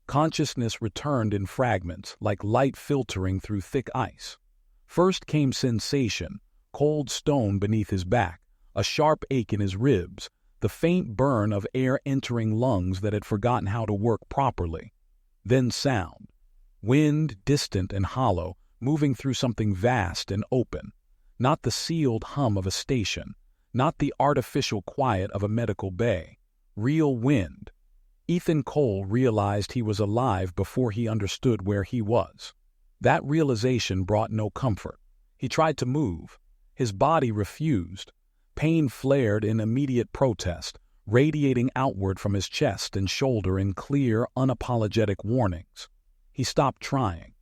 Consciousness returned in fragments, like light filtering through thick ice. First came sensation, cold stone beneath his back, a sharp ache in his ribs, the faint burn of air entering lungs that had forgotten how to work properly. Then sound. Wind, distant and hollow, moving through something vast and open. Not the sealed hum of a station, not the artificial quiet of a medical bay. Real wind. Ethan Cole realized he was alive before he understood where he was. That realization brought no comfort. He tried to move. His body refused. Pain flared in immediate protest, radiating outward from his chest and shoulder in clear, unapologetic warnings. He stopped trying.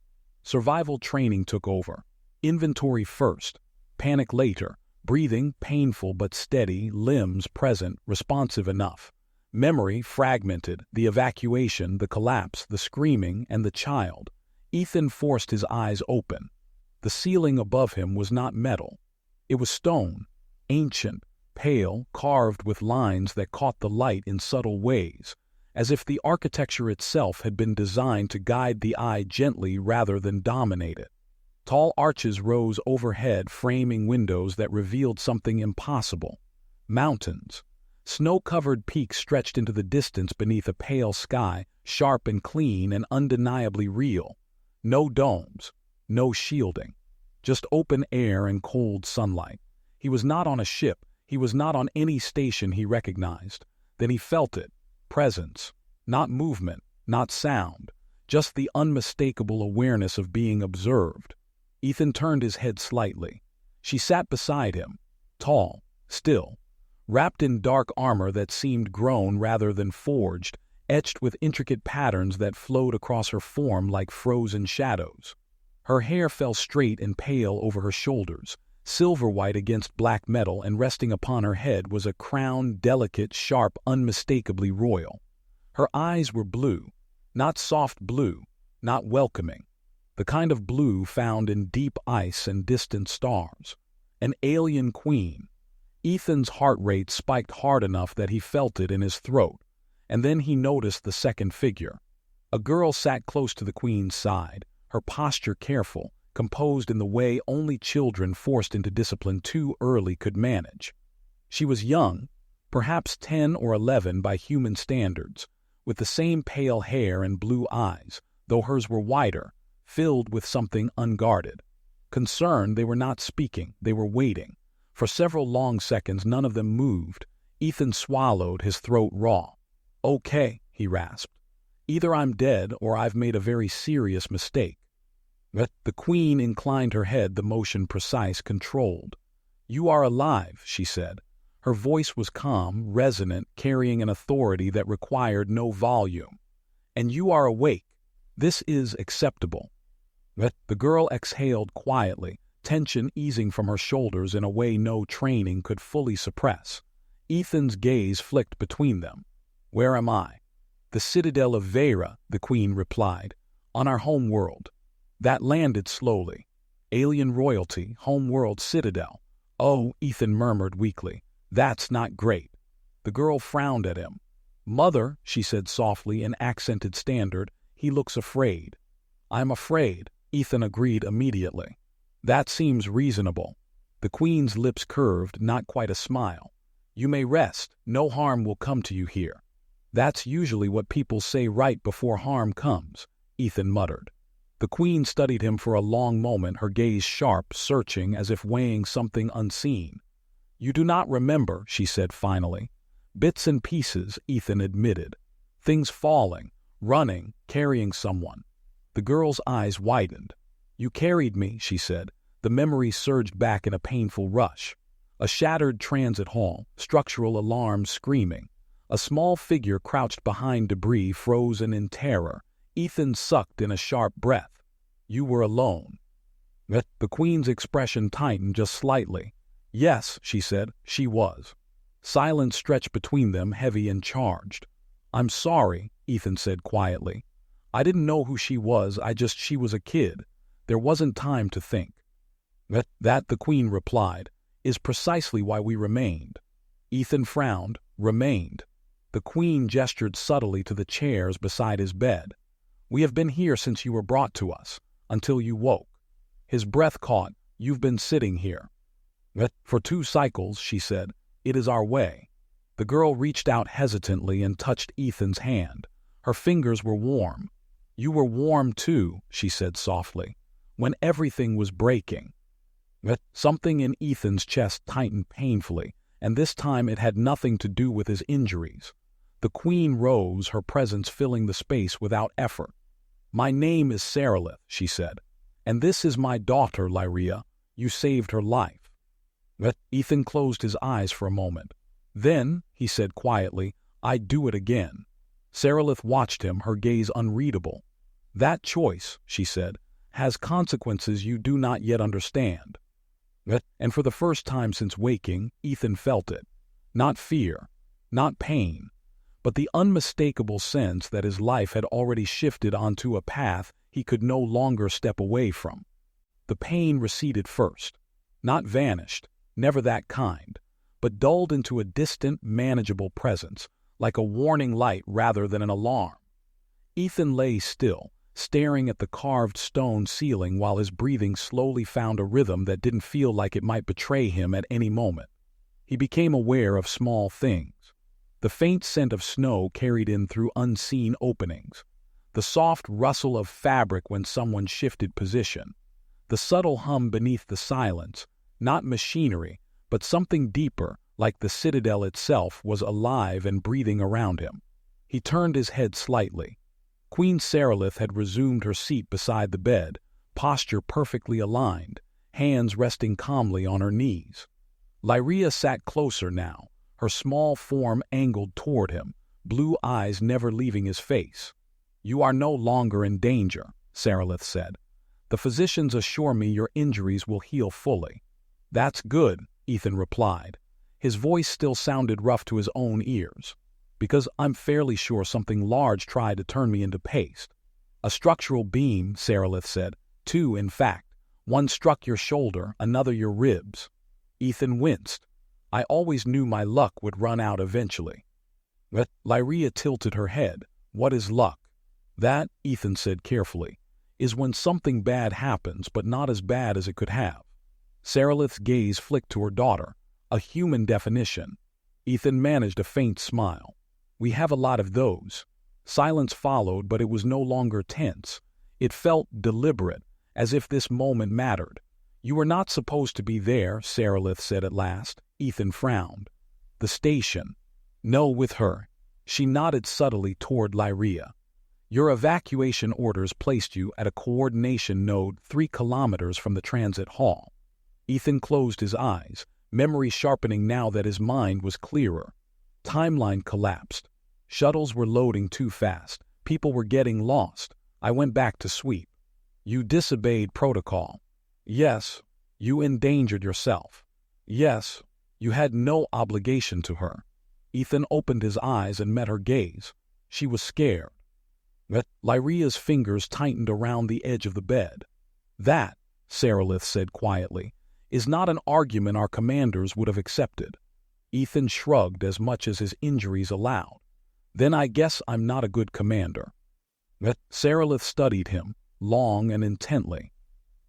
Survival training took over. Inventory first, panic later, breathing painful but steady, limbs present, responsive enough. Memory fragmented, the evacuation, the collapse, the screaming, and the child. Ethan forced his eyes open. The ceiling above him was not metal. It was stone, ancient, pale, carved with lines that caught the light in subtle ways, as if the architecture itself had been designed to guide the eye gently rather than dominate it. Tall arches rose overhead, framing windows that revealed something impossible. Mountains. Snow-covered peaks stretched into the distance beneath a pale sky, sharp and clean and undeniably real. No domes, no shielding, just open air and cold sunlight. He was not on a ship, he was not on any station he recognized. Then he felt it, presence, not movement, not sound, just the unmistakable awareness of being observed. Ethan turned his head slightly. She sat beside him, tall, still, wrapped in dark armor that seemed grown rather than forged, etched with intricate patterns that flowed across her form like frozen shadows. Her hair fell straight and pale over her shoulders, silver-white against black metal, and resting upon her head was a crown, delicate, sharp, unmistakably royal. Her eyes were blue, not soft blue, not welcoming, the kind of blue found in deep ice and distant stars. An alien queen. Ethan's heart rate spiked hard enough that he felt it in his throat, and then he noticed the second figure. A girl sat close to the queen's side, her posture careful, composed in the way only children forced into discipline too early could manage. She was young, perhaps 10 or 11 by human standards, with the same pale hair and blue eyes, though hers were wider, filled with something unguarded. Concerned, they were not speaking, they were waiting. For several long seconds, none of them moved. Ethan swallowed, his throat raw. "Okay," he rasped. "Either I'm dead or I've made a very serious mistake." But the queen inclined her head, the motion precise, controlled. "You are alive," she said. Her voice was calm, resonant, carrying an authority that required no volume. "And you are awake. This is acceptable." But the girl exhaled quietly, tension easing from her shoulders in a way no training could fully suppress. Ethan's gaze flicked between them. "Where am I?" "The citadel of Vera," the queen replied. "On our home world." That landed slowly. "Alien royalty, home world citadel." "Oh," Ethan murmured weakly. "That's not great." The girl frowned at him. "Mother," she said softly in accented standard, "he looks afraid." "I'm afraid," Ethan agreed immediately. "That seems reasonable." The queen's lips curved, not quite a smile. "You may rest. No harm will come to you here." "That's usually what people say right before harm comes," Ethan muttered. The queen studied him for a long moment, her gaze sharp, searching, as if weighing something unseen. "You do not remember," she said finally. "Bits and pieces," Ethan admitted. "Things falling, running, carrying someone." The girl's eyes widened. "You carried me," she said. The memory surged back in a painful rush. A shattered transit hall, structural alarms screaming. A small figure crouched behind debris, frozen in terror. Ethan sucked in a sharp breath. "You were alone." But the queen's expression tightened just slightly. "Yes," she said, "she was." Silence stretched between them, heavy and charged. "I'm sorry," Ethan said quietly. "I didn't know who she was, she was a kid. There wasn't time to think." That, the queen replied, "is precisely why we remained." Ethan frowned. "Remained." The queen gestured subtly to the chairs beside his bed. We have been here since you were brought to us, until you woke. His breath caught. You've been sitting here. For 2 cycles, she said. It is our way. The girl reached out hesitantly and touched Ethan's hand. Her fingers were warm. You were warm too, she said softly, when everything was breaking. Something in Ethan's chest tightened painfully, and this time it had nothing to do with his injuries. The Queen rose, her presence filling the space without effort. My name is Sarilith, she said, and this is my daughter, Lyria. You saved her life. Ethan closed his eyes for a moment. Then, he said quietly, I'd do it again. Sarilith watched him, her gaze unreadable. That choice, she said, has consequences you do not yet understand. And for the first time since waking, Ethan felt it. Not fear, not pain, but the unmistakable sense that his life had already shifted onto a path he could no longer step away from. The pain receded first, not vanished, never that kind, but dulled into a distant, manageable presence, like a warning light rather than an alarm. Ethan lay still, staring at the carved stone ceiling while his breathing slowly found a rhythm that didn't feel like it might betray him at any moment. He became aware of small things. The faint scent of snow carried in through unseen openings, the soft rustle of fabric when someone shifted position, the subtle hum beneath the silence, not machinery, but something deeper, like the citadel itself, was alive and breathing around him. He turned his head slightly. Queen Sarilith had resumed her seat beside the bed, posture perfectly aligned, hands resting calmly on her knees. Lyria sat closer now, her small form angled toward him, blue eyes never leaving his face. You are no longer in danger, Sarilith said. The physicians assure me your injuries will heal fully. That's good, Ethan replied. His voice still sounded rough to his own ears. Because I'm fairly sure something large tried to turn me into paste. A structural beam, Sarilith said. 2, in fact. One struck your shoulder, another your ribs. Ethan winced. I always knew my luck would run out eventually. Lyria tilted her head. What is luck? That, Ethan said carefully, is when something bad happens, but not as bad as it could have. Sarilith's gaze flicked to her daughter. A human definition. Ethan managed a faint smile. We have a lot of those. Silence followed, but it was no longer tense. It felt deliberate, as if this moment mattered. You were not supposed to be there, Sarilith said at last. Ethan frowned. The station. No, with her. She nodded subtly toward Lyria. Your evacuation orders placed you at a coordination node 3 kilometers from the transit hall. Ethan closed his eyes, memory sharpening now that his mind was clearer. Timeline collapsed. Shuttles were loading too fast. People were getting lost. I went back to sweep. You disobeyed protocol. Yes, you endangered yourself. Yes, you had no obligation to her. Ethan opened his eyes and met her gaze. She was scared. Lyria's fingers tightened around the edge of the bed. That, Sarilith said quietly, is not an argument our commanders would have accepted. Ethan shrugged as much as his injuries allowed. Then I guess I'm not a good commander. Sarilith studied him, long and intently.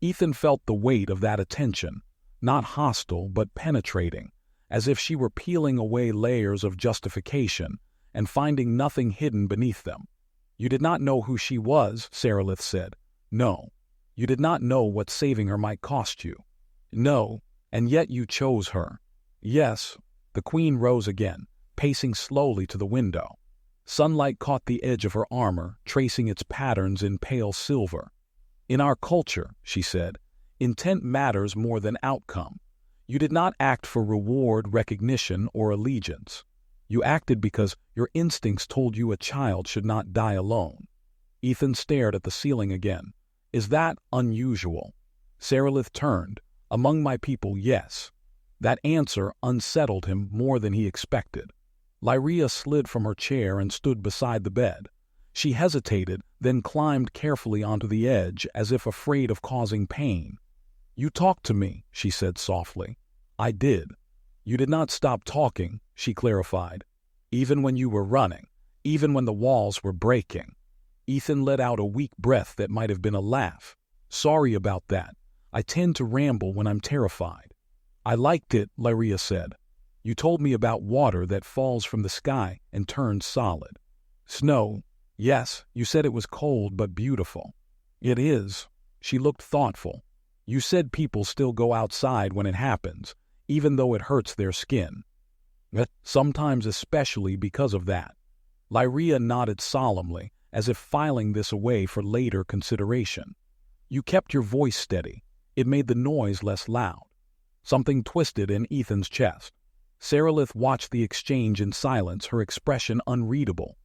Ethan felt the weight of that attention, not hostile but penetrating, as if she were peeling away layers of justification and finding nothing hidden beneath them. You did not know who she was, Sarilith said. No, you did not know what saving her might cost you. No, and yet you chose her. Yes. The Queen rose again, pacing slowly to the window. Sunlight caught the edge of her armor, tracing its patterns in pale silver. In our culture, she said, intent matters more than outcome. You did not act for reward, recognition, or allegiance. You acted because your instincts told you a child should not die alone. Ethan stared at the ceiling again. Is that unusual? Sarilith turned. Among my people, yes. That answer unsettled him more than he expected. Lyria slid from her chair and stood beside the bed. She hesitated, then climbed carefully onto the edge as if afraid of causing pain. You talked to me, she said softly. I did. You did not stop talking, she clarified. Even when you were running, even when the walls were breaking. Ethan let out a weak breath that might have been a laugh. Sorry about that. I tend to ramble when I'm terrified. I liked it, Lyria said. You told me about water that falls from the sky and turns solid. Snow. Yes, you said it was cold but beautiful. It is. She looked thoughtful. You said people still go outside when it happens, even though it hurts their skin. Sometimes especially because of that. Lyria nodded solemnly, as if filing this away for later consideration. You kept your voice steady. It made the noise less loud. Something twisted in Ethan's chest. Sarilith watched the exchange in silence, her expression unreadable.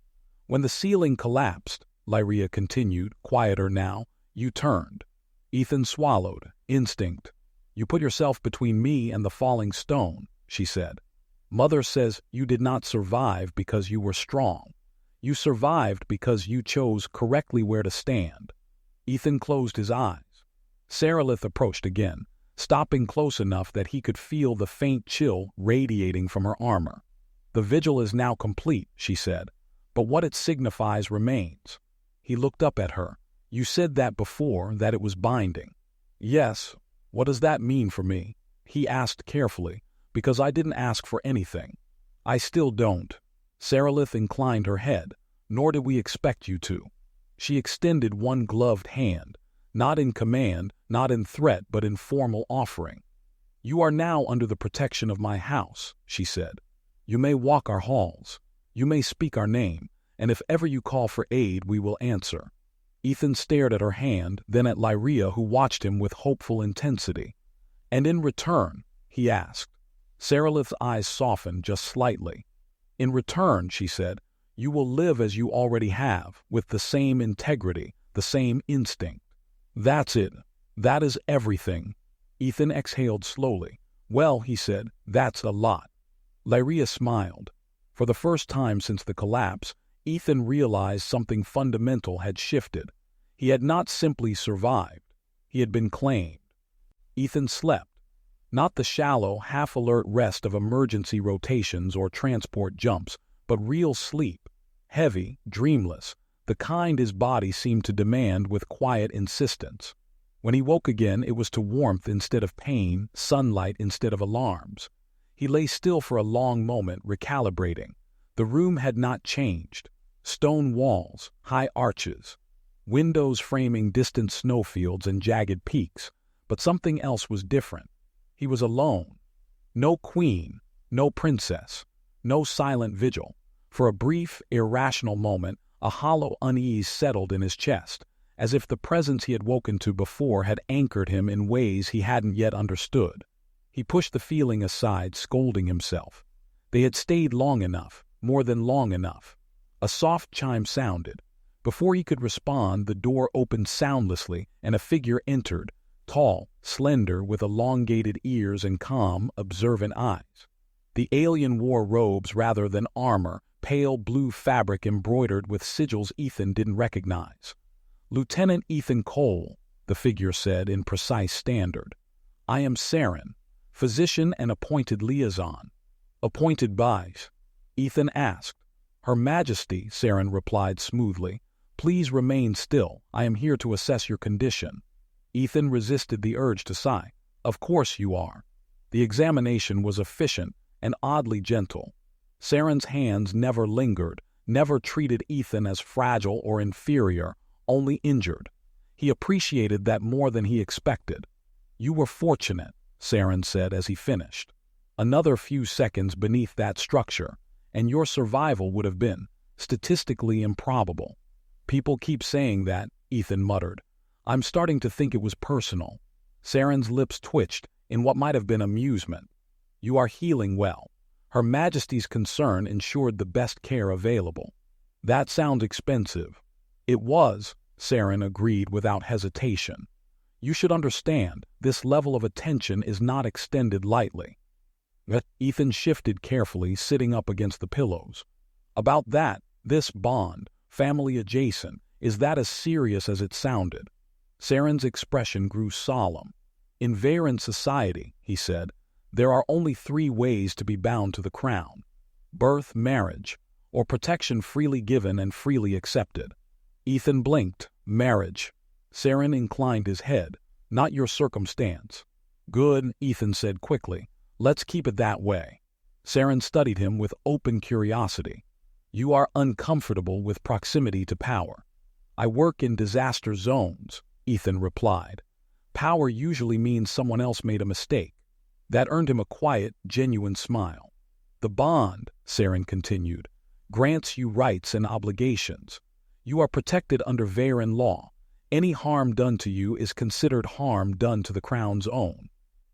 When the ceiling collapsed, Lyria continued, quieter now, you turned. Ethan swallowed. Instinct. You put yourself between me and the falling stone, she said. Mother says you did not survive because you were strong. You survived because you chose correctly where to stand. Ethan closed his eyes. Sarilith approached again, stopping close enough that he could feel the faint chill radiating from her armor. The vigil is now complete, she said, but what it signifies remains. He looked up at her. You said that before, that it was binding. Yes. What does that mean for me? He asked carefully, because I didn't ask for anything. I still don't. Sarilith inclined her head, nor did we expect you to. She extended one gloved hand, not in command, not in threat, but in formal offering. You are now under the protection of my house, she said. You may walk our halls. You may speak our name, and if ever you call for aid, we will answer. Ethan stared at her hand, then at Lyria, who watched him with hopeful intensity. And in return, he asked. Sarilith's eyes softened just slightly. In return, she said, you will live as you already have, with the same integrity, the same instinct. That's it. That is everything. Ethan exhaled slowly. Well, he said, that's a lot. Lyria smiled. For the first time since the collapse, Ethan realized something fundamental had shifted. He had not simply survived. He had been claimed. Ethan slept. Not the shallow, half-alert rest of emergency rotations or transport jumps, but real sleep. Heavy, dreamless, the kind his body seemed to demand with quiet insistence. When he woke again, it was to warmth instead of pain, sunlight instead of alarms. He lay still for a long moment, recalibrating. The room had not changed. Stone walls, high arches, windows framing distant snowfields and jagged peaks, but something else was different. He was alone. No queen, no princess, no silent vigil. For a brief, irrational moment, a hollow unease settled in his chest, as if the presence he had woken to before had anchored him in ways he hadn't yet understood. He pushed the feeling aside, scolding himself. They had stayed long enough, more than long enough. A soft chime sounded. Before he could respond, the door opened soundlessly and a figure entered, tall, slender, with elongated ears and calm, observant eyes. The alien wore robes rather than armor, pale blue fabric embroidered with sigils Ethan didn't recognize. Lieutenant Ethan Cole, the figure said in precise standard. I am Saren, physician and appointed liaison. Appointed by? Ethan asked. Her Majesty, Saren replied smoothly. Please remain still. I am here to assess your condition. Ethan resisted the urge to sigh. Of course you are. The examination was efficient and oddly gentle. Saren's hands never lingered, never treated Ethan as fragile or inferior, only injured. He appreciated that more than he expected. You were fortunate, Saren said as he finished. Another few seconds beneath that structure, and your survival would have been statistically improbable. People keep saying that, Ethan muttered. I'm starting to think it was personal. Saren's lips twitched in what might have been amusement. You are healing well. Her Majesty's concern ensured the best care available. That sounds expensive. It was, Saren agreed without hesitation. You should understand, this level of attention is not extended lightly. Ethan shifted carefully, sitting up against the pillows. About that, this bond, family adjacent, is that as serious as it sounded? Saren's expression grew solemn. In Varen society, he said, there are only 3 ways to be bound to the crown: birth, marriage, or protection freely given and freely accepted. Ethan blinked. Marriage. Saren inclined his head. Not your circumstance. Good, Ethan said quickly. Let's keep it that way. Saren studied him with open curiosity. You are uncomfortable with proximity to power. I work in disaster zones, Ethan replied. Power usually means someone else made a mistake. That earned him a quiet, genuine smile. The bond, Saren continued, grants you rights and obligations. You are protected under Varen law. Any harm done to you is considered harm done to the Crown's own.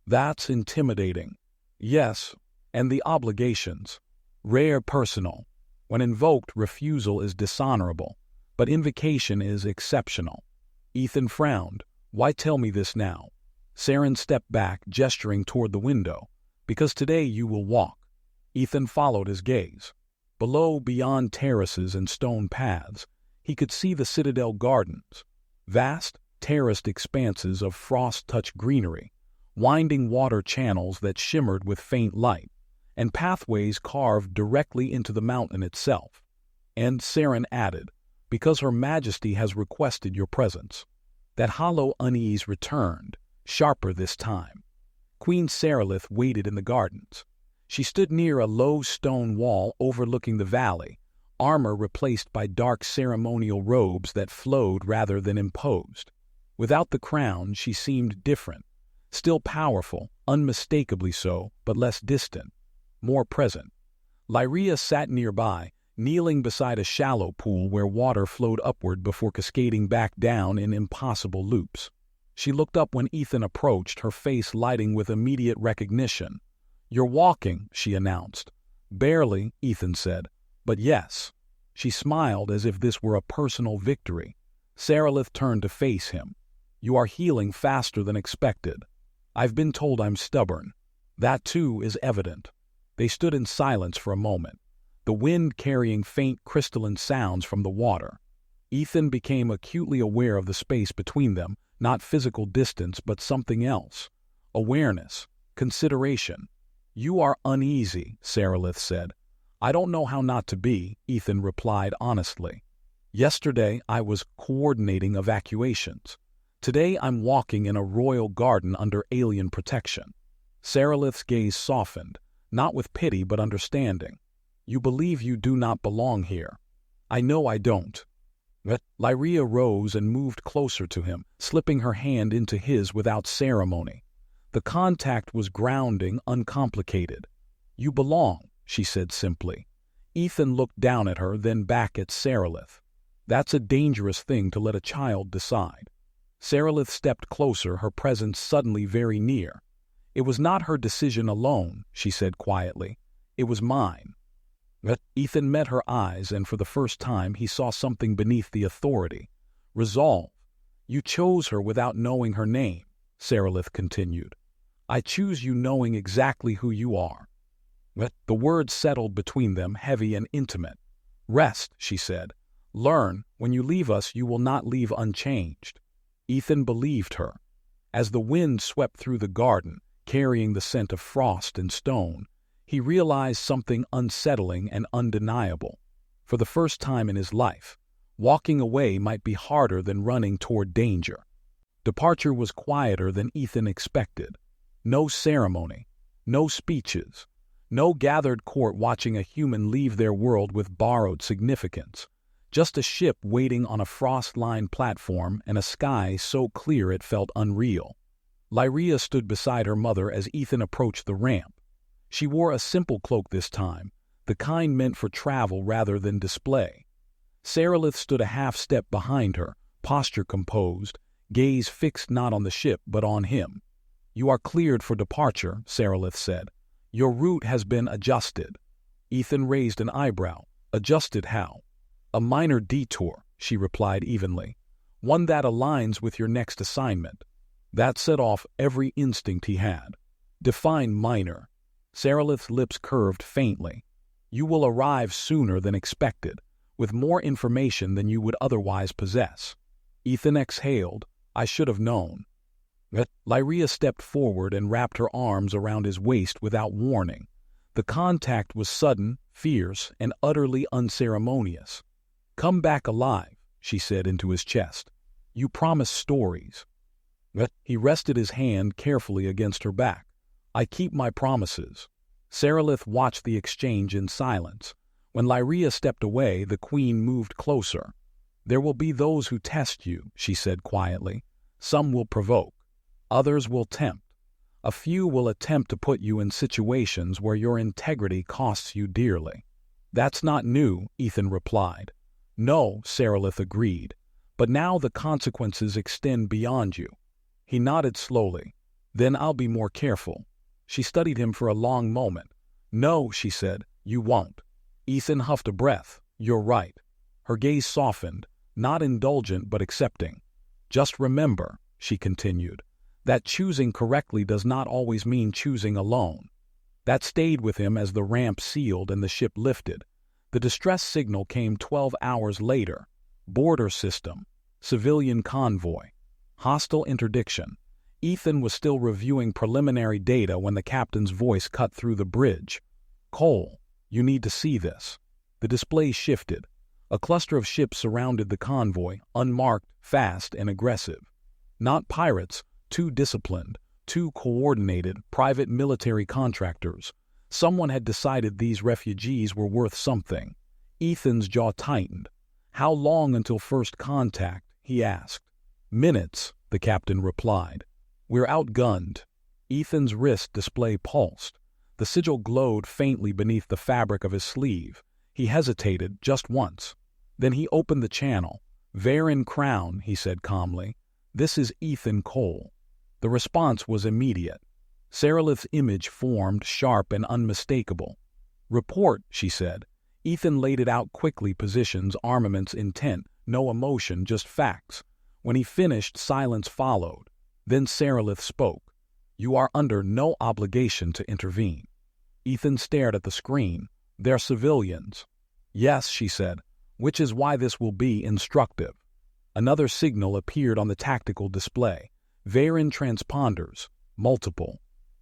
That's intimidating. Yes, and the obligations. Rare personal. When invoked, refusal is dishonorable, but invocation is exceptional. Ethan frowned. Why tell me this now? Saren stepped back, gesturing toward the window. Because today you will walk. Ethan followed his gaze. Below, beyond terraces and stone paths, he could see the Citadel gardens. Vast, terraced expanses of frost-touched greenery, winding water channels that shimmered with faint light, and pathways carved directly into the mountain itself. And Saren added, because Her Majesty has requested your presence. That hollow unease returned, sharper this time. Queen Saralith waited in the gardens. She stood near a low stone wall overlooking the valley, armor replaced by dark ceremonial robes that flowed rather than imposed. Without the crown, she seemed different, still powerful, unmistakably so, but less distant, more present. Lyria sat nearby, kneeling beside a shallow pool where water flowed upward before cascading back down in impossible loops. She looked up when Ethan approached, her face lighting with immediate recognition. You're walking, she announced. Barely, Ethan said. But yes. She smiled as if this were a personal victory. Saralith turned to face him. You are healing faster than expected. I've been told I'm stubborn. That too is evident. They stood in silence for a moment, the wind carrying faint crystalline sounds from the water. Ethan became acutely aware of the space between them, not physical distance but something else. Awareness, consideration. You are uneasy, Saralith said. I don't know how not to be, Ethan replied honestly. Yesterday I was coordinating evacuations. Today I'm walking in a royal garden under alien protection. Saralith's gaze softened, not with pity but understanding. You believe you do not belong here. I know I don't. Lyria rose and moved closer to him, slipping her hand into his without ceremony. The contact was grounding, uncomplicated. You belong, she said simply. Ethan looked down at her, then back at Saralith. That's a dangerous thing to let a child decide. Saralith stepped closer, her presence suddenly very near. It was not her decision alone, she said quietly. It was mine. Ethan met her eyes, and for the first time he saw something beneath the authority. Resolve. You chose her without knowing her name, Saralith continued. I choose you knowing exactly who you are. The words settled between them, heavy and intimate. Rest, she said. Learn, when you leave us you will not leave unchanged. Ethan believed her. As the wind swept through the garden, carrying the scent of frost and stone, he realized something unsettling and undeniable. For the first time in his life, walking away might be harder than running toward danger. Departure was quieter than Ethan expected. No ceremony, no speeches, no gathered court watching a human leave their world with borrowed significance. Just a ship waiting on a frost-lined platform and a sky so clear it felt unreal. Lyria stood beside her mother as Ethan approached the ramp. She wore a simple cloak this time, the kind meant for travel rather than display. Saralith stood a half-step behind her, posture composed, gaze fixed not on the ship but on him. You are cleared for departure, Saralith said. Your route has been adjusted. Ethan raised an eyebrow. Adjusted how? A minor detour, she replied evenly. One that aligns with your next assignment. That set off every instinct he had. Define minor. Saralith's lips curved faintly. You will arrive sooner than expected, with more information than you would otherwise possess. Ethan exhaled. I should have known. Lyria stepped forward and wrapped her arms around his waist without warning. The contact was sudden, fierce, and utterly unceremonious. Come back alive, she said into his chest. "You promised stories." He rested his hand carefully against her back. "I keep my promises." Sarilith watched the exchange in silence. When Lyria stepped away, the queen moved closer. "There will be those who test you," she said quietly. "Some will provoke. Others will tempt. A few will attempt to put you in situations where your integrity costs you dearly." "That's not new," Ethan replied. "No," Sarilith agreed. "But now the consequences extend beyond you." He nodded slowly. "Then I'll be more careful." She studied him for a long moment. "No," she said, "you won't." Ethan huffed a breath. "You're right." Her gaze softened, not indulgent but accepting. "Just remember," she continued, "that choosing correctly does not always mean choosing alone." That stayed with him as the ramp sealed and the ship lifted. The distress signal came 12 hours later. Border system. Civilian convoy. Hostile interdiction. Ethan was still reviewing preliminary data when the captain's voice cut through the bridge. "Cole, you need to see this." The display shifted. A cluster of ships surrounded the convoy, unmarked, fast, and aggressive. Not pirates, too disciplined, too coordinated, private military contractors. Someone had decided these refugees were worth something. Ethan's jaw tightened. "How long until first contact?" he asked. "Minutes," the captain replied. "We're outgunned." Ethan's wrist display pulsed. The sigil glowed faintly beneath the fabric of his sleeve. He hesitated just once. Then he opened the channel. "Varen Crown," he said calmly. "This is Ethan Cole." The response was immediate. Sarilith's image formed, sharp and unmistakable. "Report," she said. Ethan laid it out quickly, positions, armaments, intent, no emotion, just facts. When he finished, silence followed. Then Sarilith spoke. "You are under no obligation to intervene." Ethan stared at the screen. "They're civilians." "Yes," she said, "which is why this will be instructive." Another signal appeared on the tactical display. Varen transponders, multiple.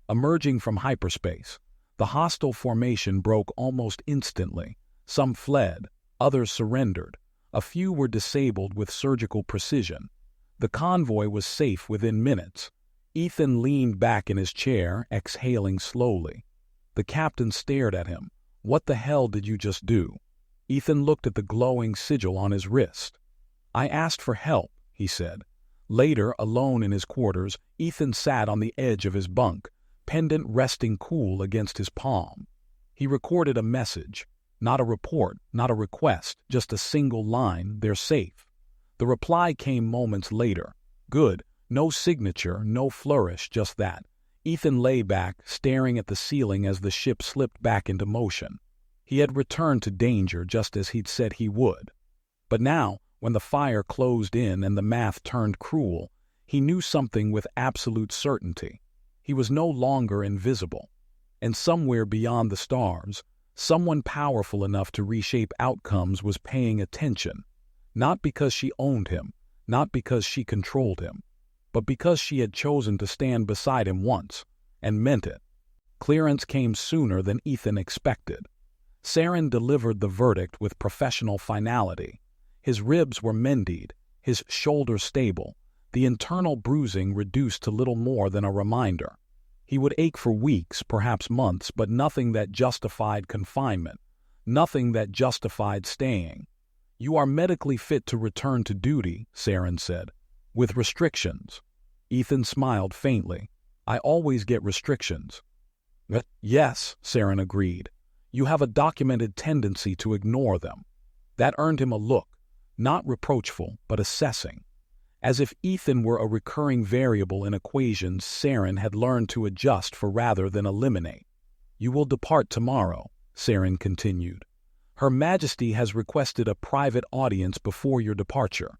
Emerging from hyperspace. The hostile formation broke almost instantly. Some fled, others surrendered. A few were disabled with surgical precision. The convoy was safe within minutes. Ethan leaned back in his chair, exhaling slowly. The captain stared at him. "What the hell did you just do?" Ethan looked at the glowing sigil on his wrist. "I asked for help," he said. Later, alone in his quarters, Ethan sat on the edge of his bunk, pendant resting cool against his palm. He recorded a message. Not a report, not a request, just a single line, "They're safe." The reply came moments later. "Good. No signature, no flourish, just that." Ethan lay back, staring at the ceiling as the ship slipped back into motion. He had returned to danger just as he'd said he would. But now, when the fire closed in and the math turned cruel, he knew something with absolute certainty. He was no longer invisible. And somewhere beyond the stars, someone powerful enough to reshape outcomes was paying attention. Not because she owned him, not because she controlled him, but because she had chosen to stand beside him once, and meant it. Clearance came sooner than Ethan expected. Saren delivered the verdict with professional finality. His ribs were mended, his shoulders stable, the internal bruising reduced to little more than a reminder. He would ache for weeks, perhaps months, but nothing that justified confinement, nothing that justified staying. "You are medically fit to return to duty," Saren said, "with restrictions." Ethan smiled faintly. "I always get restrictions." "Yes," Saren agreed. "You have a documented tendency to ignore them." That earned him a look, not reproachful, but assessing. As if Ethan were a recurring variable in equations Saren had learned to adjust for rather than eliminate. "You will depart tomorrow," Saren continued. "Her Majesty has requested a private audience before your departure."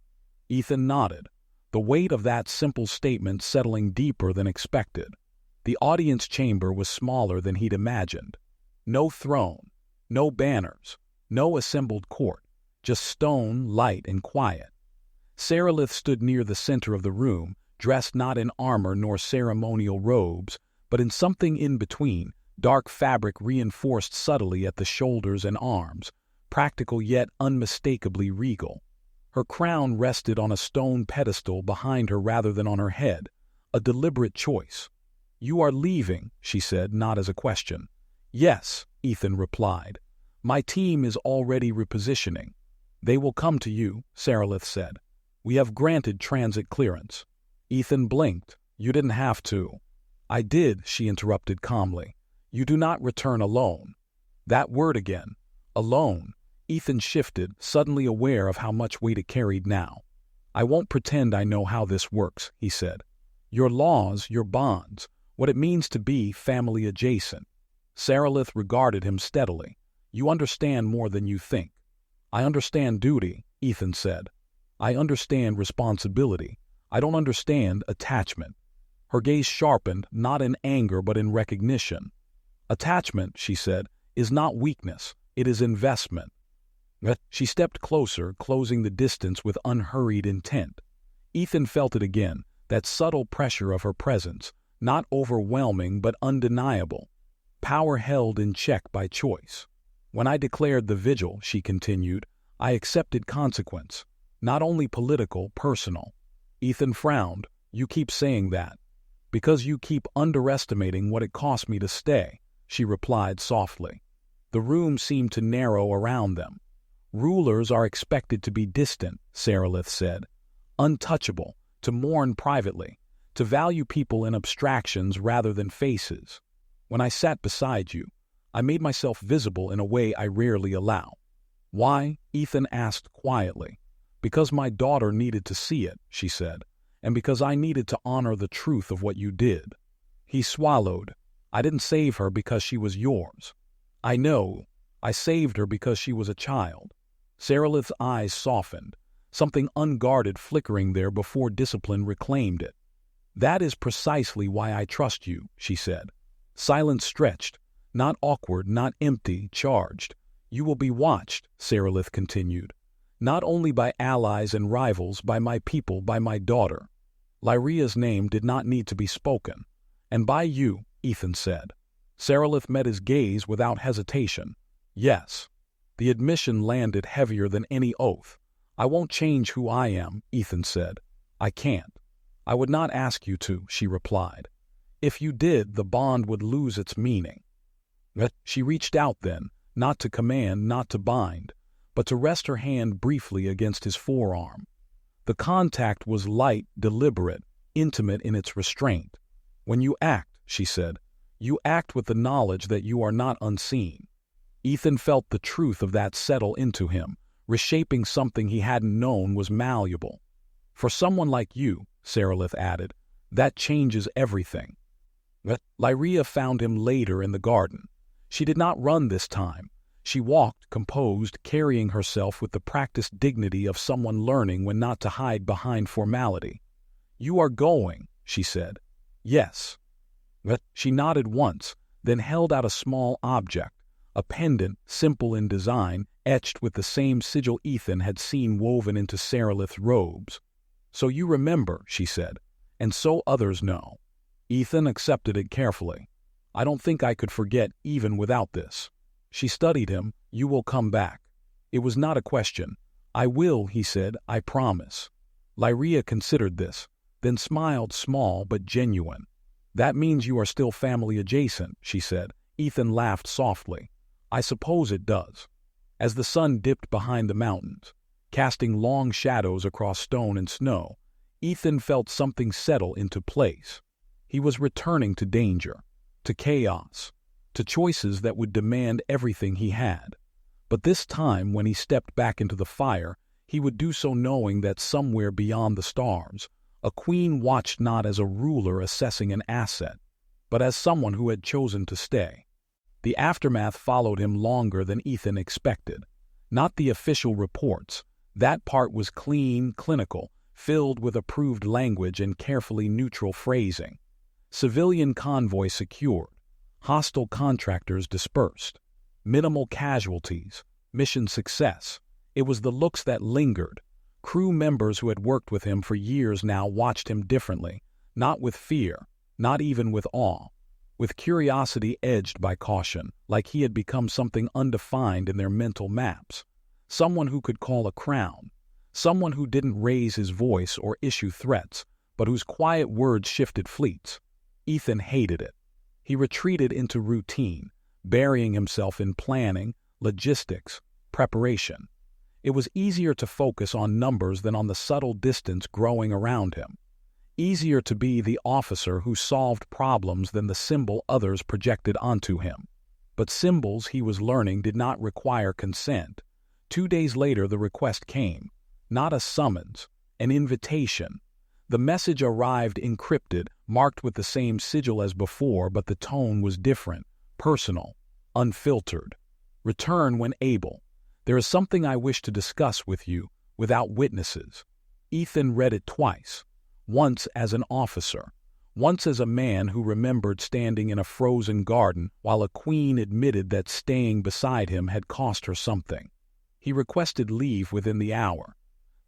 Ethan nodded, the weight of that simple statement settling deeper than expected. The audience chamber was smaller than he'd imagined. No throne, no banners, no assembled court, just stone, light, and quiet. Sarilith stood near the center of the room, dressed not in armor nor ceremonial robes, but in something in between, dark fabric reinforced subtly at the shoulders and arms, practical yet unmistakably regal. Her crown rested on a stone pedestal behind her rather than on her head, a deliberate choice. "You are leaving," she said, not as a question. "Yes," Ethan replied. "My team is already repositioning." "They will come to you," Sarilith said. "We have granted transit clearance." Ethan blinked. "You didn't have to." "I did," she interrupted calmly. "You do not return alone." That word again. Alone. Ethan shifted, suddenly aware of how much weight it carried now. "I won't pretend I know how this works," he said. "Your laws, your bonds, what it means to be family adjacent." Sarilith regarded him steadily. "You understand more than you think." "I understand duty," Ethan said. "I understand responsibility. I don't understand attachment." Her gaze sharpened, not in anger but in recognition. "Attachment," she said, "is not weakness. It is investment." She stepped closer, closing the distance with unhurried intent. Ethan felt it again, that subtle pressure of her presence, not overwhelming but undeniable. Power held in check by choice. "When I declared the vigil," she continued, "I accepted consequence. Not only political, personal." Ethan frowned. "You keep saying that." "Because you keep underestimating what it cost me to stay," she replied softly. The room seemed to narrow around them. "Rulers are expected to be distant," Sarilith said. "Untouchable, to mourn privately, to value people in abstractions rather than faces. When I sat beside you, I made myself visible in a way I rarely allow." "Why?" Ethan asked quietly. "Because my daughter needed to see it," she said, "and because I needed to honor the truth of what you did." He swallowed. "I didn't save her because she was yours." "I know. I saved her because she was a child." Sarilith's eyes softened, something unguarded flickering there before discipline reclaimed it. "That is precisely why I trust you," she said. Silence stretched, not awkward, not empty, charged. "You will be watched," Sarilith continued. "Not only by allies and rivals, by my people, by my daughter." Lyria's name did not need to be spoken. "And by you," Ethan said. Sarilith met his gaze without hesitation. "Yes." The admission landed heavier than any oath. "I won't change who I am," Ethan said. "I can't." "I would not ask you to," she replied. "If you did, the bond would lose its meaning." She reached out then, not to command, not to bind, but to rest her hand briefly against his forearm. The contact was light, deliberate, intimate in its restraint. "When you act," she said, "you act with the knowledge that you are not unseen." Ethan felt the truth of that settle into him, reshaping something he hadn't known was malleable. "For someone like you," Sarilith added, "that changes everything." Lyria found him later in the garden. She did not run this time. She walked, composed, carrying herself with the practiced dignity of someone learning when not to hide behind formality. "You are going," she said. "Yes." She nodded once, then held out a small object, a pendant, simple in design, etched with the same sigil Ethan had seen woven into Sarilith's robes. "So you remember," she said, "and so others know." Ethan accepted it carefully. "I don't think I could forget even without this." She studied him. "You will come back." It was not a question. "I will," he said, "I promise." Lyria considered this, then smiled, small but genuine. "That means you are still family adjacent," she said. Ethan laughed softly. "I suppose it does." As the sun dipped behind the mountains, casting long shadows across stone and snow, Ethan felt something settle into place. He was returning to danger, to chaos, to choices that would demand everything he had. But this time, when he stepped back into the fire, he would do so knowing that somewhere beyond the stars, a queen watched not as a ruler assessing an asset, but as someone who had chosen to stay. The aftermath followed him longer than Ethan expected. Not the official reports. That part was clean, clinical, filled with approved language and carefully neutral phrasing. Civilian convoy secured. Hostile contractors dispersed. Minimal casualties. Mission success. It was the looks that lingered. Crew members who had worked with him for years now watched him differently, not with fear, not even with awe, with curiosity edged by caution, like he had become something undefined in their mental maps, someone who could call a crown, someone who didn't raise his voice or issue threats, but whose quiet words shifted fleets. Ethan hated it. He retreated into routine, burying himself in planning, logistics, preparation. It was easier to focus on numbers than on the subtle distance growing around him. Easier to be the officer who solved problems than the symbol others projected onto him. But symbols, he was learning, did not require consent. 2 days later the request came. Not a summons, an invitation. The message arrived encrypted, marked with the same sigil as before, but the tone was different, personal, unfiltered. Return when able. There is something I wish to discuss with you, without witnesses. Ethan read it twice, once as an officer, once as a man who remembered standing in a frozen garden while a queen admitted that staying beside him had cost her something. He requested leave within the hour.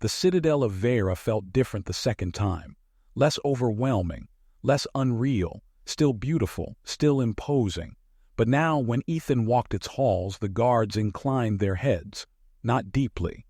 The citadel of Vera felt different the second time, less overwhelming, less unreal, still beautiful, still imposing. But now, when Ethan walked its halls, the guards inclined their heads, not deeply,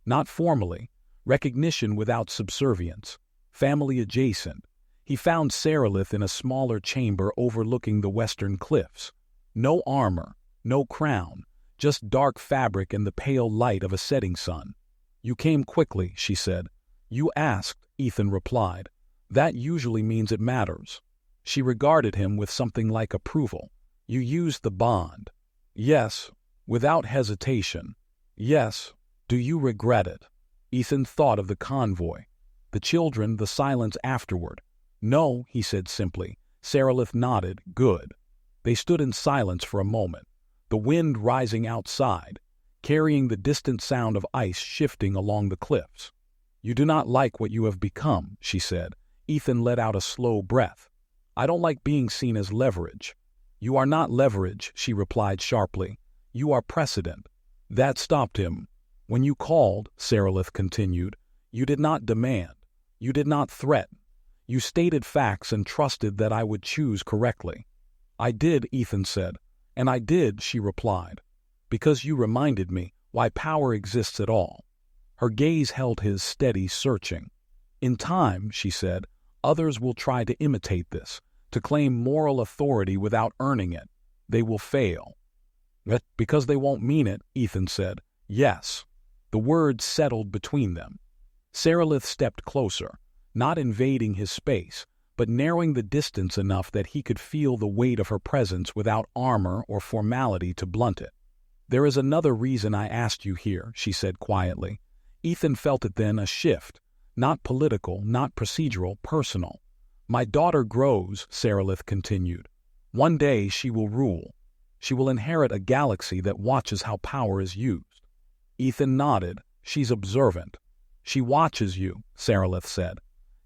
not formally, recognition without subservience, family adjacent. He found Sarilith in a smaller chamber overlooking the western cliffs. No armor, no crown, just dark fabric and the pale light of a setting sun. "You came quickly," she said. "You asked," Ethan replied. "That usually means it matters." She regarded him with something like approval. "You used the bond." "Yes," without hesitation. "Yes." "Do you regret it?" Ethan thought of the convoy, the children, the silence afterward. "No," he said simply. Sarilith nodded. "Good." They stood in silence for a moment, the wind rising outside, carrying the distant sound of ice shifting along the cliffs. "You do not like what you have become," she said. Ethan let out a slow breath. "I don't like being seen as leverage." "You are not leverage," she replied sharply. "You are precedent." That stopped him. "When you called," Sarilith continued, "you did not demand. You did not threaten. You stated facts and trusted that I would choose correctly." "I did," Ethan said. "And I did," she replied, "because you reminded me why power exists at all." Her gaze held his, steady, searching. "In time," she said, "others will try to imitate this, to claim moral authority without earning it. They will fail." "Because they won't mean it," Ethan said. "Yes." The words settled between them. Sarilith stepped closer, not invading his space, but narrowing the distance enough that he could feel the weight of her presence without armor or formality to blunt it. "There is another reason I asked you here," she said quietly. Ethan felt it then, a shift, not political, not procedural, personal. "My daughter grows," Sarilith continued. "One day she will rule. She will inherit a galaxy that watches how power is used." Ethan nodded. "She's observant." "She watches you," Sarilith said.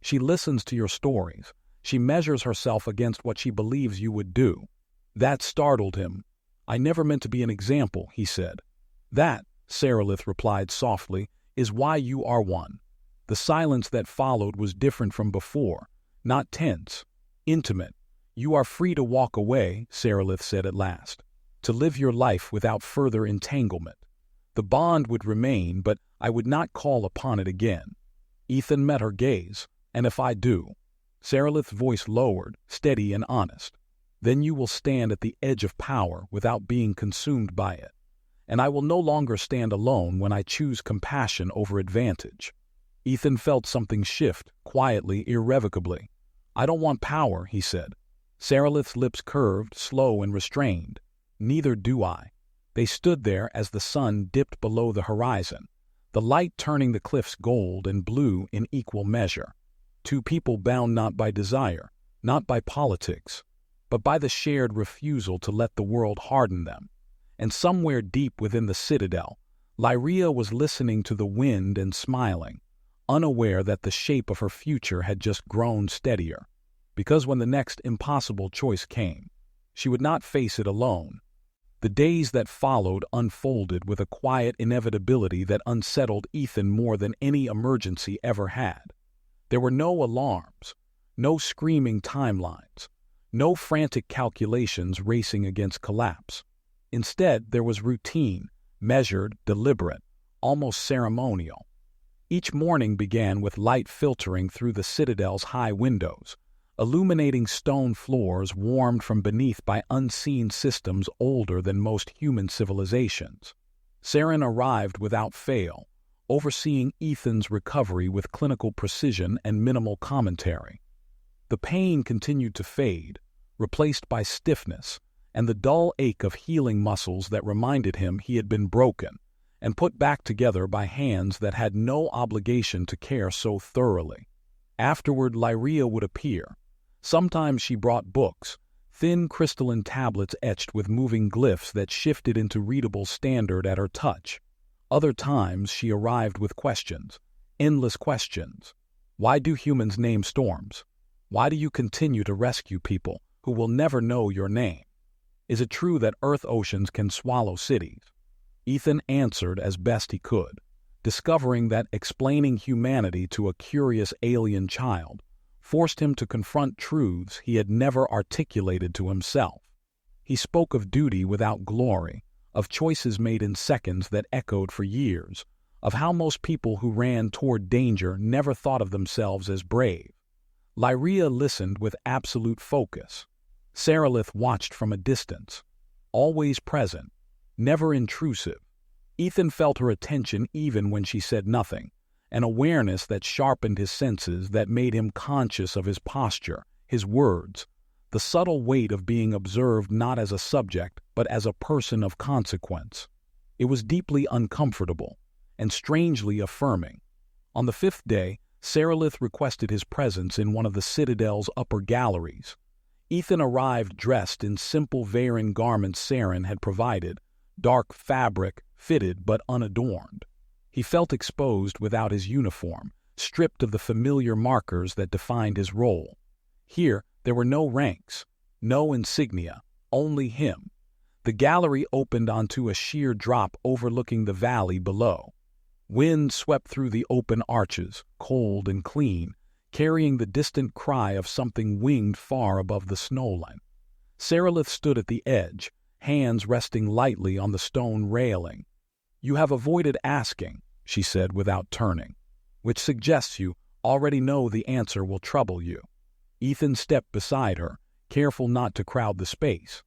"She listens to your stories. She measures herself against what she believes you would do." That startled him. "I never meant to be an example," he said. "That," Sarilith replied softly, "is why you are one." The silence that followed was different from before, not tense, intimate. "You are free to walk away," Sarilith said at last, "to live your life without further entanglement. The bond would remain, but I would not call upon it again." Ethan met her gaze. "And if I do?" Sarilith's voice lowered, steady and honest. "Then you will stand at the edge of power without being consumed by it. And I will no longer stand alone when I choose compassion over advantage." Ethan felt something shift, quietly, irrevocably. "I don't want power," he said. Sarilith's lips curved, slow and restrained. "Neither do I." They stood there as the sun dipped below the horizon, the light turning the cliffs gold and blue in equal measure. Two people bound not by desire, not by politics, but by the shared refusal to let the world harden them. And somewhere deep within the citadel, Lyria was listening to the wind and smiling, unaware that the shape of her future had just grown steadier. Because when the next impossible choice came, she would not face it alone. The days that followed unfolded with a quiet inevitability that unsettled Ethan more than any emergency ever had. There were no alarms, no screaming timelines, no frantic calculations racing against collapse. Instead, there was routine, measured, deliberate, almost ceremonial. Each morning began with light filtering through the citadel's high windows, illuminating stone floors warmed from beneath by unseen systems older than most human civilizations. Saren arrived without fail, overseeing Ethan's recovery with clinical precision and minimal commentary. The pain continued to fade, replaced by stiffness and the dull ache of healing muscles that reminded him he had been broken and put back together by hands that had no obligation to care so thoroughly. Afterward, Lyria would appear. Sometimes she brought books, thin crystalline tablets etched with moving glyphs that shifted into readable standard at her touch. Other times she arrived with questions, endless questions. Why do humans name storms? Why do you continue to rescue people who will never know your name? Is it true that earth oceans can swallow cities? Ethan answered as best he could, discovering that explaining humanity to a curious alien child forced him to confront truths he had never articulated to himself. He spoke of duty without glory, of choices made in seconds that echoed for years, of how most people who ran toward danger never thought of themselves as brave. Lyria listened with absolute focus. Sarilith watched from a distance, always present, never intrusive. Ethan felt her attention even when she said nothing, an awareness that sharpened his senses, that made him conscious of his posture, his words, the subtle weight of being observed not as a subject but as a person of consequence. It was deeply uncomfortable and strangely affirming. On the 5th day, Sarilith requested his presence in one of the citadel's upper galleries. Ethan arrived dressed in simple Varen garments Saren had provided, dark fabric, fitted but unadorned. He felt exposed without his uniform, stripped of the familiar markers that defined his role. Here, there were no ranks, no insignia, only him. The gallery opened onto a sheer drop overlooking the valley below. Wind swept through the open arches, cold and clean, carrying the distant cry of something winged far above the snowline. Sarilith stood at the edge, hands resting lightly on the stone railing. "You have avoided asking," she said without turning, "which suggests you already know the answer will trouble you." Ethan stepped beside her, careful not to crowd the space.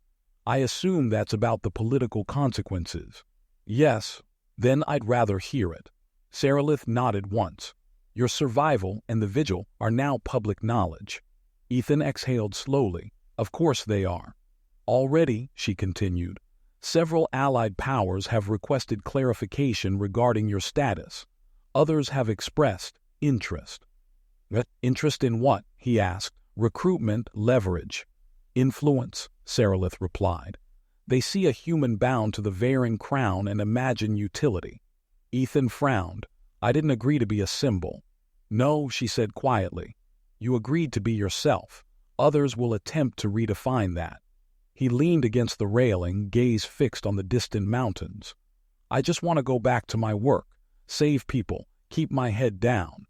"I assume that's about the political consequences." "Yes, then I'd rather hear it." Sarilith nodded once. "Your survival and the vigil are now public knowledge." Ethan exhaled slowly. "Of course they are." "Already," she continued, "several allied powers have requested clarification regarding your status. Others have expressed interest." "Interest in what?" he asked. "Recruitment, leverage." "Influence," Sarilith replied. "They see a human bound to the Varen crown and imagine utility." Ethan frowned. "I didn't agree to be a symbol." "No," she said quietly. "You agreed to be yourself. Others will attempt to redefine that." He leaned against the railing, gaze fixed on the distant mountains. "I just want to go back to my work, save people, keep my head down."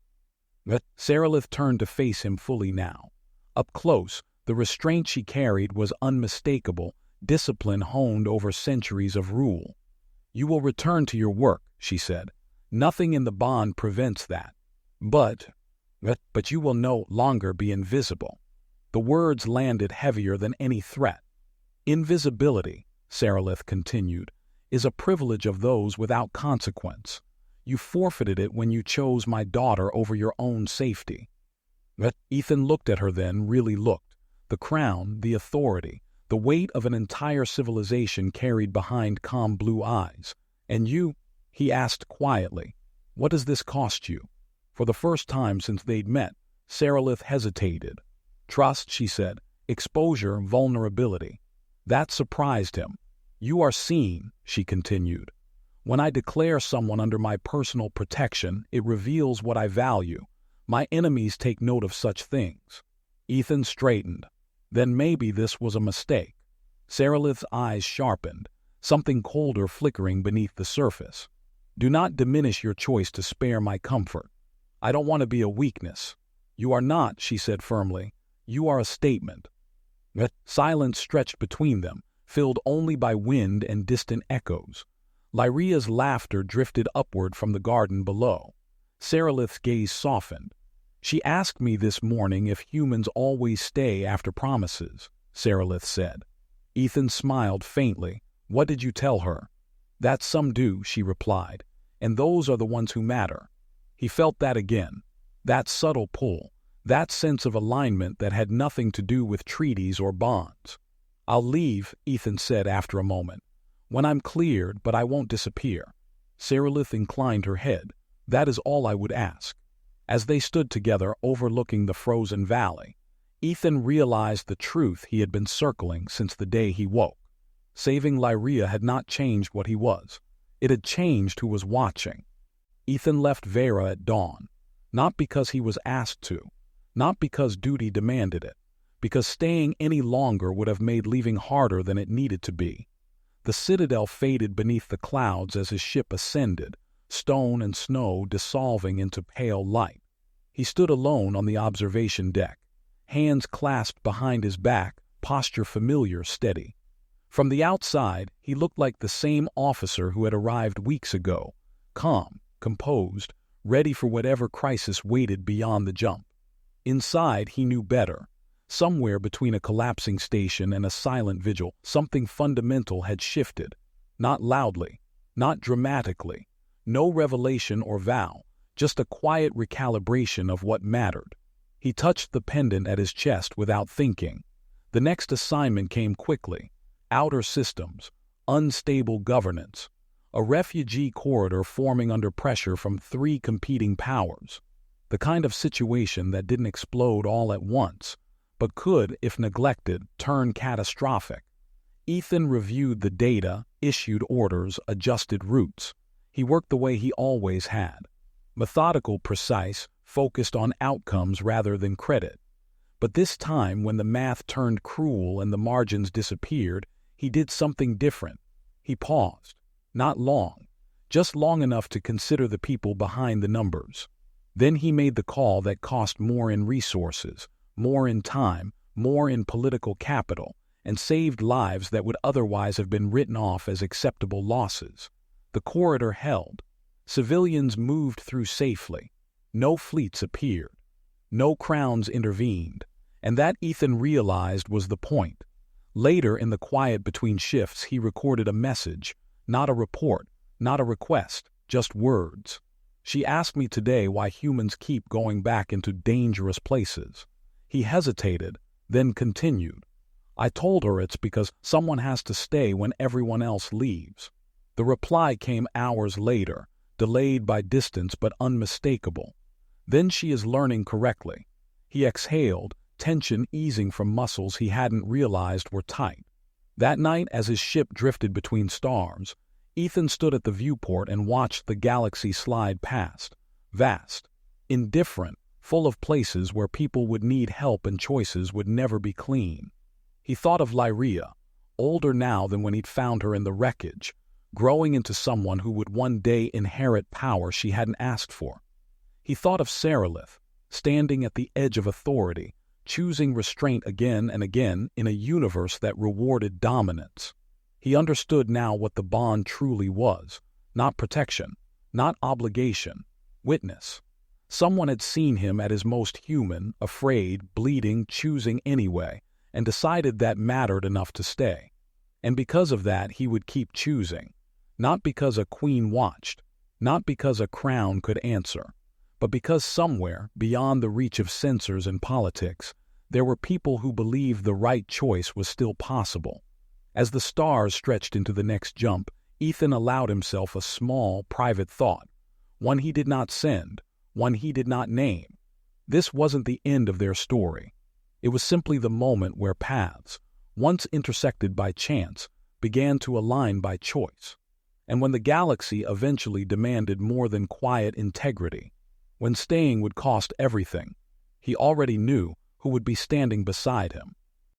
Sarilith turned to face him fully now. Up close, the restraint she carried was unmistakable, discipline honed over centuries of rule. "You will return to your work," she said. "Nothing in the bond prevents that. But you will no longer be invisible." The words landed heavier than any threat. "Invisibility," Sarilith continued, "is a privilege of those without consequence. You forfeited it when you chose my daughter over your own safety." Ethan looked at her then, really looked. The crown, the authority, the weight of an entire civilization carried behind calm blue eyes. "And you?" he asked quietly. "What does this cost you?" For the first time since they'd met, Sarilith hesitated. "Trust," she said. "Exposure, vulnerability." That surprised him. "You are seen," she continued. "When I declare someone under my personal protection, it reveals what I value. My enemies take note of such things." Ethan straightened. Then maybe this was a mistake. Sarilith's eyes sharpened, something colder flickering beneath the surface. "Do not diminish your choice to spare my comfort. I don't want to be a weakness." "You are not," she said firmly. "You are a statement." Silence stretched between them, filled only by wind and distant echoes. Lyria's laughter drifted upward from the garden below. Seralith's gaze softened. "She asked me this morning if humans always stay after promises," Seralith said. Ethan smiled faintly. "What did you tell her?" "That some do," she replied, "and those are the ones who matter." He felt that again. That subtle pull, that sense of alignment that had nothing to do with treaties or bonds. "I'll leave," Ethan said after a moment. "When I'm cleared, but I won't disappear." Seralith inclined her head. "That is all I would ask." As they stood together overlooking the frozen valley, Ethan realized the truth he had been circling since the day he woke. Saving Lyria had not changed what he was. It had changed who was watching. Ethan left Vera at dawn, not because he was asked to, not because duty demanded it, because staying any longer would have made leaving harder than it needed to be. The citadel faded beneath the clouds as his ship ascended, stone and snow dissolving into pale light. He stood alone on the observation deck, hands clasped behind his back, posture familiar, steady. From the outside, he looked like the same officer who had arrived weeks ago, calm, composed, ready for whatever crisis waited beyond the jump. Inside, he knew better. Somewhere between a collapsing station and a silent vigil, something fundamental had shifted. Not loudly, not dramatically, no revelation or vow, just a quiet recalibration of what mattered. He touched the pendant at his chest without thinking. The next assignment came quickly. Outer systems, unstable governance, a refugee corridor forming under pressure from 3 competing powers. The kind of situation that didn't explode all at once, but could, if neglected, turn catastrophic. Ethan reviewed the data, issued orders, adjusted routes. He worked the way he always had. Methodical, precise, focused on outcomes rather than credit. But this time, when the math turned cruel and the margins disappeared, he did something different. He paused. Not long, just long enough to consider the people behind the numbers. Then he made the call that cost more in resources, more in time, more in political capital, and saved lives that would otherwise have been written off as acceptable losses. The corridor held. Civilians moved through safely. No fleets appeared. No crowns intervened. And that, Ethan realized, was the point. Later, in the quiet between shifts, he recorded a message, not a report, not a request, just words. "She asked me today why humans keep going back into dangerous places." He hesitated, then continued. "I told her it's because someone has to stay when everyone else leaves." The reply came hours later, delayed by distance but unmistakable. "Then she is learning correctly." He exhaled, tension easing from muscles he hadn't realized were tight. That night, as his ship drifted between stars, Ethan stood at the viewport and watched the galaxy slide past. Vast, indifferent, full of places where people would need help and choices would never be clean. He thought of Lyria, older now than when he'd found her in the wreckage, growing into someone who would one day inherit power she hadn't asked for. He thought of Seralith, standing at the edge of authority, choosing restraint again and again in a universe that rewarded dominance. He understood now what the bond truly was, not protection, not obligation, witness. Someone had seen him at his most human, afraid, bleeding, choosing anyway, and decided that mattered enough to stay. And because of that, he would keep choosing. Not because a queen watched, not because a crown could answer, but because somewhere, beyond the reach of censors and politics, there were people who believed the right choice was still possible. As the stars stretched into the next jump, Ethan allowed himself a small, private thought, one he did not send, one he did not name. This wasn't the end of their story. It was simply the moment where paths, once intersected by chance, began to align by choice. And when the galaxy eventually demanded more than quiet integrity, when staying would cost everything, he already knew who would be standing beside him.